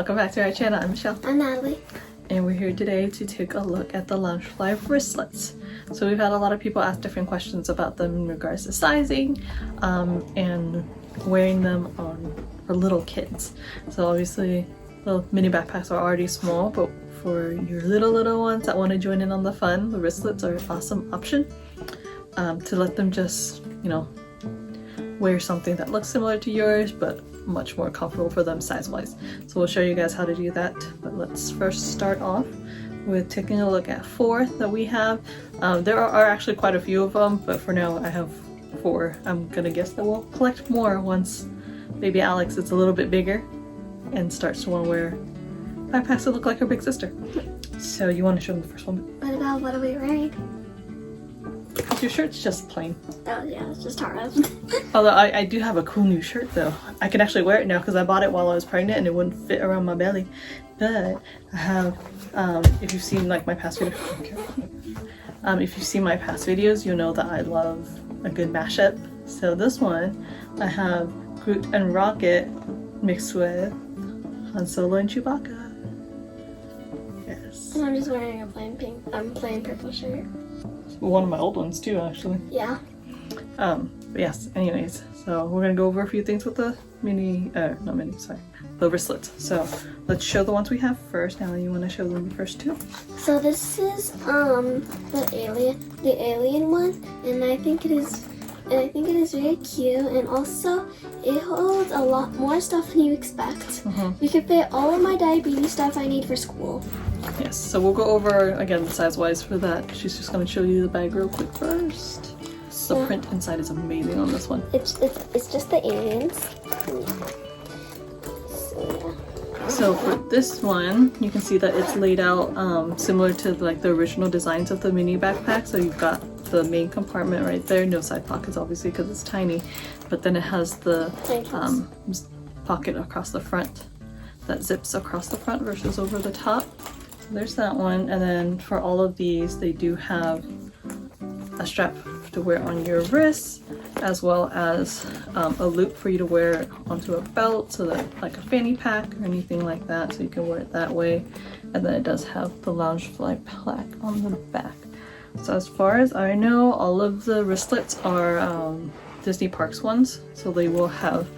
Welcome back to our channel. I'm Michelle. I'm Natalie. And we're here today to take a look at the Loungefly Wristlets. So we've had a lot of people ask different questions about them in regards to sizing and wearing them for little kids. So obviously the mini backpacks are already small, but for your little ones that want to join in on the fun, the wristlets are an awesome option to let them just, you know, wear something that looks similar to yours but much more comfortable for them size-wise. So we'll show you guys how to do that, but let's first start off with taking a look at 4 that we have. There are actually quite a few of them, but for now I have 4. I'm gonna guess that we'll collect more once baby Alex is a little bit bigger and starts to want to wear backpacks that look like her big sister. So you want to show them the first one? What are we wearing? Your shirt's just plain. Oh yeah, it's just Tara's. Although I do have a cool new shirt though. I can actually wear it now because I bought it while I was pregnant and it wouldn't fit around my belly. But I have, if you've seen like my past videos, if you've seen my past videos, you'll know that I love a good mashup. So this one, I have Groot and Rocket mixed with Han Solo and Chewbacca. Yes. And I'm just wearing a plain purple shirt. One of my old ones too, actually. Yeah. But yes, anyways, so we're gonna go over a few things with the the wristlets. So let's show the ones we have first. Now you want to show them the first 2? So this is the alien one, and I think it is very cute, and also it holds a lot more stuff than you expect. You can fit all of my diabetes stuff I need for school. Yes, so we'll go over again size-wise for that. She's just going to show you the bag real quick first. So, the print inside is amazing on this one. It's just the aliens. So for this one, you can see that it's laid out similar to like the original designs of the mini backpack. So you've got the main compartment right there, no side pockets obviously because it's tiny, but then it has the pocket across the front that zips across the front versus over the top. So there's that one, and then for all of these they do have a strap to wear on your wrists, as well as a loop for you to wear onto a belt, so that like a fanny pack or anything like that, so you can wear it that way. And then it does have the Loungefly plaque on the back. So as far as I know, all of the wristlets are Disney Parks ones, so they will have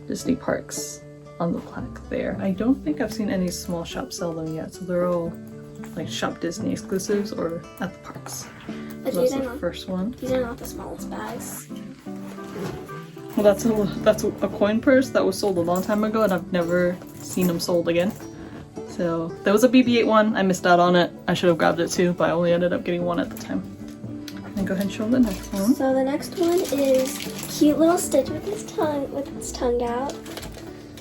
Disney Parks on the plaque there. I don't think I've seen any small shops sell them yet, so they're all like Shop Disney exclusives or at the parks. But so that's the first one. These are not the smallest bags. Well, that's a coin purse that was sold a long time ago, and I've never seen them sold again. So there was a BB-8 one. I missed out on it. I should have grabbed it too, but I only ended up getting one at the time. And go ahead and show the next one. So the next one is cute little Stitch with its tongue out.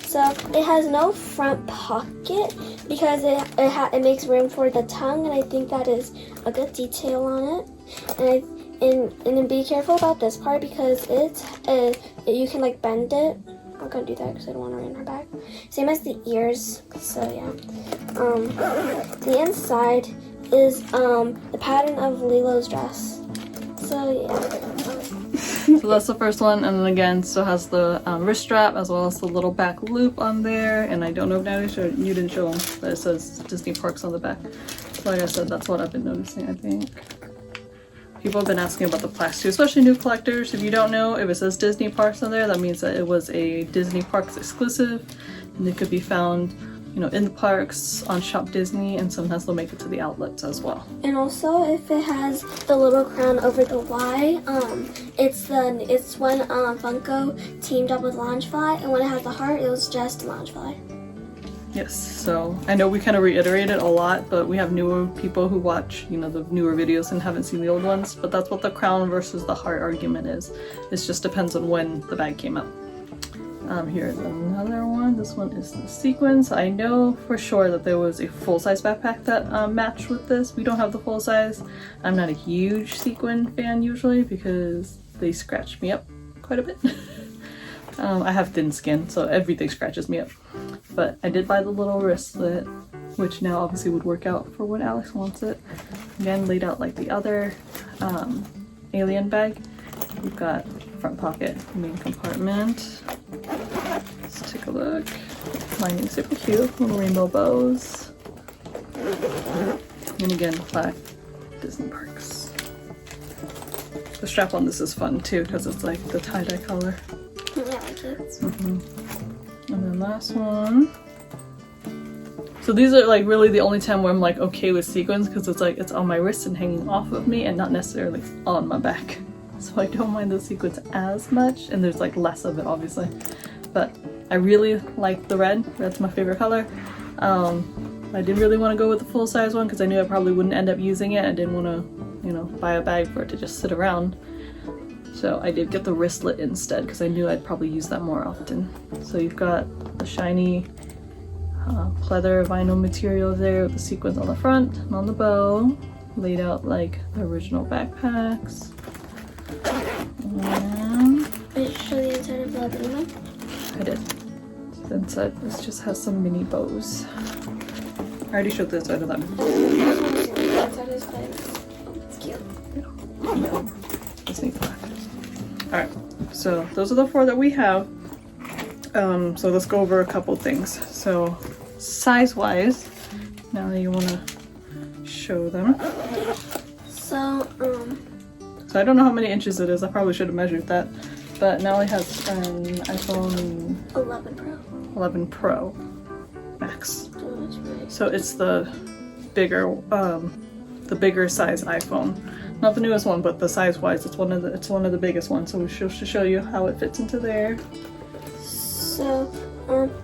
So it has no front pocket because it makes room for the tongue, and I think that is a good detail on it. And then be careful about this part because you can like bend it. I'm not gonna do that because I don't want to ruin her back. Same as the ears. So yeah. The inside is the pattern of Lilo's dress. So yeah. So that's the first one, and then again still has the wrist strap as well as the little back loop on there. And I don't know if Natalie you didn't show them, but it says Disney Parks on the back. So like I said, that's what I've been noticing, I think. People have been asking about the plaques too, especially new collectors. If you don't know, if it says Disney Parks on there, that means that it was a Disney Parks exclusive, and it could be found, you know, in the parks, on Shop Disney, and sometimes they'll make it to the outlets as well. And also, if it has the little crown over the Y, it's when Funko teamed up with Loungefly, and when it has the heart, it was just Loungefly. Yes, so I know we kind of reiterated a lot, but we have newer people who watch, you know, the newer videos and haven't seen the old ones, but that's what the crown versus the heart argument is. It just depends on when the bag came out. Here's another one. This one is the sequins. I know for sure that there was a full-size backpack that matched with this. We don't have the full size. I'm not a huge sequin fan usually because they scratch me up quite a bit. I have thin skin, so everything scratches me up. But I did buy the little wristlet, which now obviously would work out for when Alex wants it. Again, laid out like the other alien bag. We've got front pocket, main compartment. Let's take a look. lining, super cute, little rainbow bows. And again, black Disney parks. The strap on this is fun too because it's like the tie-dye color. Yeah, I like it. And then last one. So these are like really the only time where I'm like okay with sequins because it's like it's on my wrist and hanging off of me and not necessarily on my back. So I don't mind the sequins as much, and there's like less of it obviously. But I really like the red. Red's my favorite color. I didn't really want to go with the full size one because I knew I probably wouldn't end up using it. I didn't want to, you know, buy a bag for it to just sit around. So I did get the wristlet instead because I knew I'd probably use that more often. So you've got the shiny pleather vinyl material there with the sequins on the front and on the bow, laid out like the original backpacks. And Did you show the inside of the mini one? I did. The inside, this just has some mini bows. I already showed the inside of that. The inside is quite, it's cute. Yeah. Let's make black. Alright, so those are the 4 that we have. So let's go over a couple things. So size-wise, now you want to show them. So, So I don't know how many inches it is. I probably should have measured that. But Natalie has an iPhone 11 Pro. 11 Pro Max. Oh, that's right. So it's the bigger size iPhone. Not the newest one, but the size-wise, it's one of the biggest ones. So we should show you how it fits into there. So,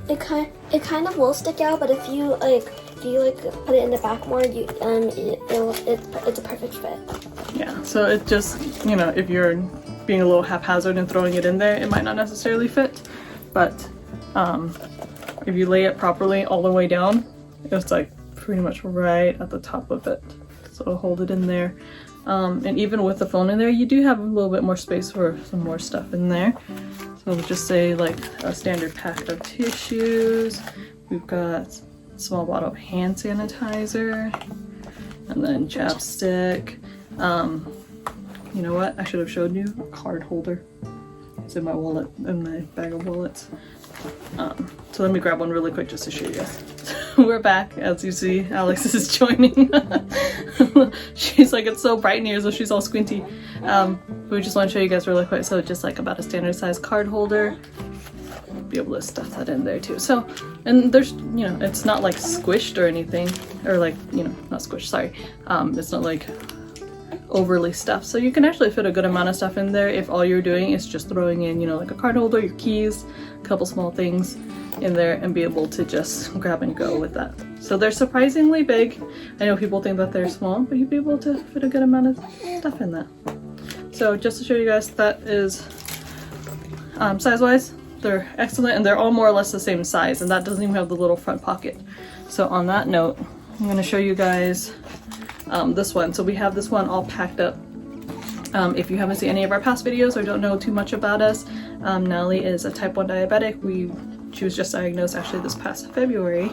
it kind of will stick out, but if you put it in the back more, it's a perfect fit. Yeah. So it just, you know, if you're being a little haphazard and throwing it in there, it might not necessarily fit. But if you lay it properly all the way down, it's like pretty much right at the top of it. So hold it in there. And even with the phone in there, you do have a little bit more space for some more stuff in there. So we'll just say like a standard pack of tissues. We've got a small bottle of hand sanitizer, and then chapstick. You know what? I should have showed you a card holder. It's in my wallet, in my bag of wallets. So let me grab one really quick just to show you guys. We're back. As you see, Alex is joining. She's like, it's so bright in here, so she's all squinty. We just want to show you guys really quick. So just like about a standard size card holder. Be able to stuff that in there too. So, and there's, you know, it's not like squished or anything, or like, you know, not squished, sorry. It's not like overly stuffed, so you can actually fit a good amount of stuff in there if all you're doing is just throwing in, you know, like a card holder, your keys, a couple small things in there, and be able to just grab and go with that. So they're surprisingly big. I know people think that they're small, but you'd be able to fit a good amount of stuff in that. So just to show you guys, that is size-wise, they're excellent, and they're all more or less the same size, and that doesn't even have the little front pocket. So on that note, I'm going to show you guys this one. So we have this one all packed up. If you haven't seen any of our past videos or don't know too much about us, Natalie is a type 1 diabetic. She was just diagnosed actually this past February.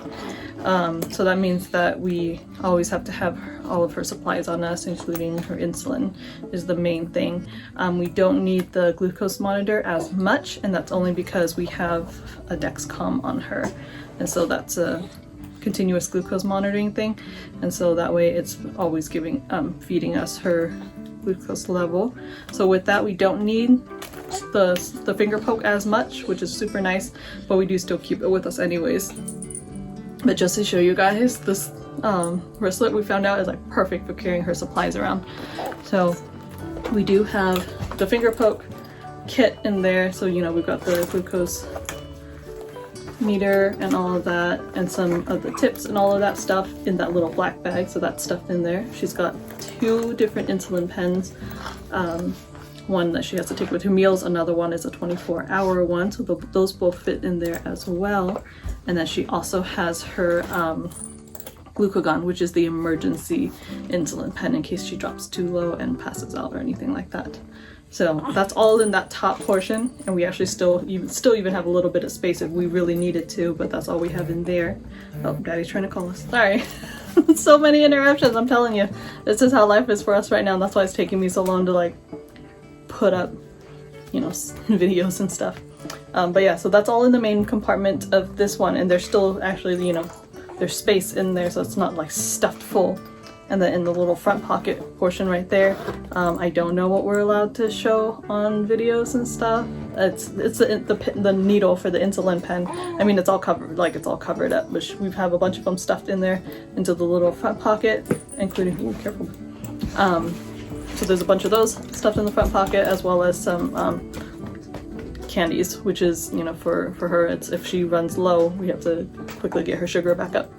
So that means that we always have to have all of her supplies on us, including her insulin is the main thing. We don't need the glucose monitor as much, and that's only because we have a Dexcom on her. And so that's a continuous glucose monitoring thing, and so that way it's always giving feeding us her glucose level. So with that, we don't need the finger poke as much, which is super nice, but we do still keep it with us anyways. But just to show you guys, this wristlet we found out is like perfect for carrying her supplies around. So we do have the finger poke kit in there, so you know, we've got the glucose meter and all of that, and some of the tips and all of that stuff in that little black bag, so that's stuffed in there. She's got 2 different insulin pens, one that she has to take with her meals, another one is a 24-hour one, so those both fit in there as well. And then she also has her glucagon, which is the emergency insulin pen in case she drops too low and passes out or anything like that. So that's all in that top portion, and we actually still even have a little bit of space if we really needed to, but that's all we have in there. Oh, Daddy's trying to call us. Sorry. So many interruptions, I'm telling you. This is how life is for us right now, and that's why it's taking me so long to like put up, you know, videos and stuff. But yeah, so that's all in the main compartment of this one, and there's still actually, you know, there's space in there, so it's not like stuffed full. And then in the little front pocket portion right there, I don't know what we're allowed to show on videos and stuff. It's the needle for the insulin pen. I mean, it's all covered, like it's all covered up, but we have a bunch of them stuffed in there into the little front pocket, including, ooh, careful. So there's a bunch of those stuffed in the front pocket, as well as some candies, which is, you know, for her, it's if she runs low, we have to quickly get her sugar back up.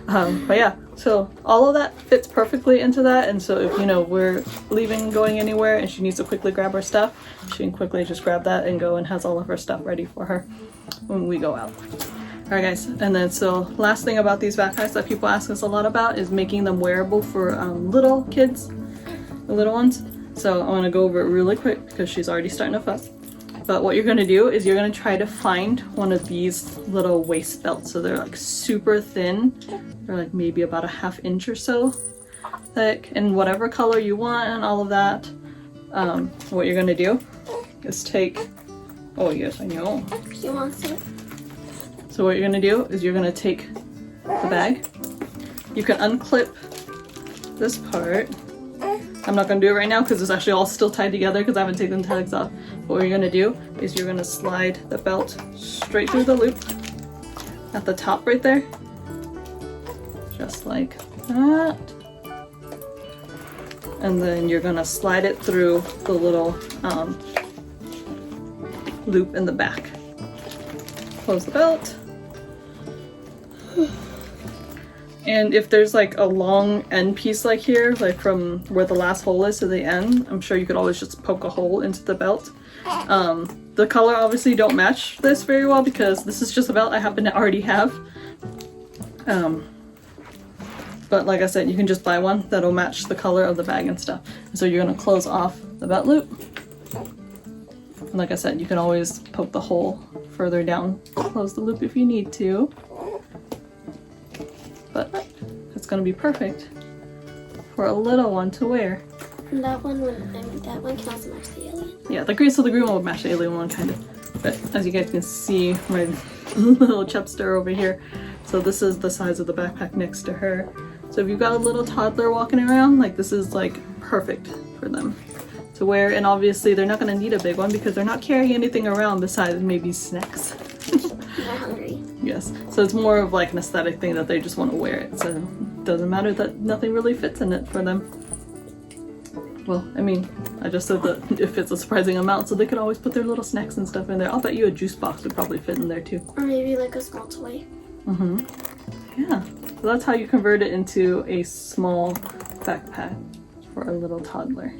But yeah, so all of that fits perfectly into that, and so if, you know, we're leaving, going anywhere, and she needs to quickly grab her stuff, she can quickly just grab that and go and has all of her stuff ready for her when we go out. Alright guys, and then so last thing about these backpacks that people ask us a lot about is making them wearable for little kids, the little ones. So I'm going to go over it really quick because she's already starting to fuss. But what you're going to do is you're going to try to find one of these little waist belts. So they're like super thin. They're like maybe about a ½ inch or so thick, in whatever color you want and all of that. What you're going to do is take, oh yes, I know. She wants it. So what you're going to do is you're going to take the bag. You can unclip this part. I'm not going to do it right now because it's actually all still tied together because I haven't taken the tags off. But what you're going to do is you're going to slide the belt straight through the loop at the top right there. Just like that. And then you're going to slide it through the little loop in the back. Close the belt. And if there's like a long end piece like here, like from where the last hole is to the end, I'm sure you could always just poke a hole into the belt. The color obviously don't match this very well because this is just a belt I happen to already have. But like I said, you can just buy one that'll match the color of the bag and stuff. And so you're going to close off the belt loop. And like I said, you can always poke the hole further down, close the loop if you need to. But it's going to be perfect for a little one to wear. And that one can also match the alien. Yeah, the green one will match the alien one kind of. But as you guys can see, my little chubster over here. So this is the size of the backpack next to her. So if you've got a little toddler walking around, like this is like perfect for them to wear. And obviously they're not going to need a big one because they're not carrying anything around besides maybe snacks. They're hungry. Yes, so it's more of like an aesthetic thing that they just want to wear it. So it doesn't matter that nothing really fits in it for them. Well, I mean, I just said that it fits a surprising amount, so they could always put their little snacks and stuff in there. I'll bet you a juice box would probably fit in there too. Or maybe like a small toy. Yeah, so that's how you convert it into a small backpack for a little toddler.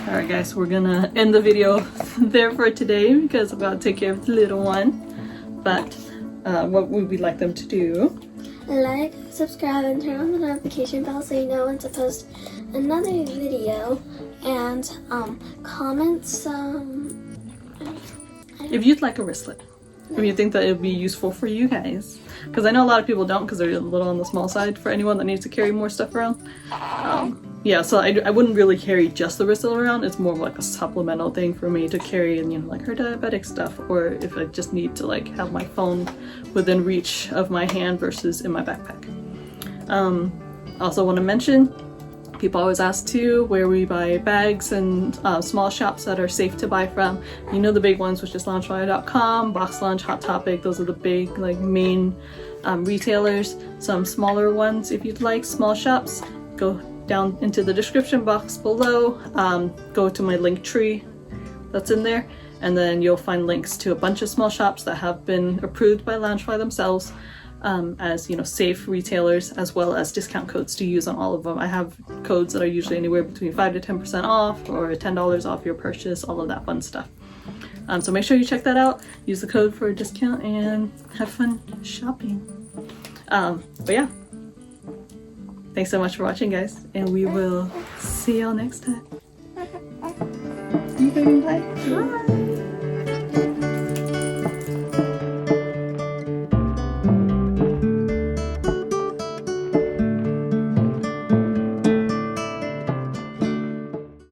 Alright guys, we're gonna end the video there for today because I'm gonna take care of the little one. But what would we like them to do? Like, subscribe, and turn on the notification bell so you know when to post another video. And comment some. If you'd like a wristlet. If you think that it would be useful for you guys. Because I know a lot of people don't because they're a little on the small side for anyone that needs to carry more stuff around. Yeah, so I wouldn't really carry just the wristlet around. It's more of like a supplemental thing for me to carry in, you know, like her diabetic stuff, or if I just need to like have my phone within reach of my hand versus in my backpack. Also want to mention, people always ask too where we buy bags and small shops that are safe to buy from. You know the big ones, which is Loungefly.com, Box Lunch, Hot Topic. Those are the big like main retailers. Some smaller ones, if you'd like small shops, go down into the description box below. Go to my link tree that's in there, and then you'll find links to a bunch of small shops that have been approved by Loungefly themselves as, you know, safe retailers, as well as discount codes to use on all of them. I have codes that are usually anywhere between 5 to 10% off or $10 off your purchase, all of that fun stuff. So make sure you check that out, use the code for a discount, and have fun shopping. But yeah, thanks so much for watching, guys, and we will see y'all next time. Bye. Bye.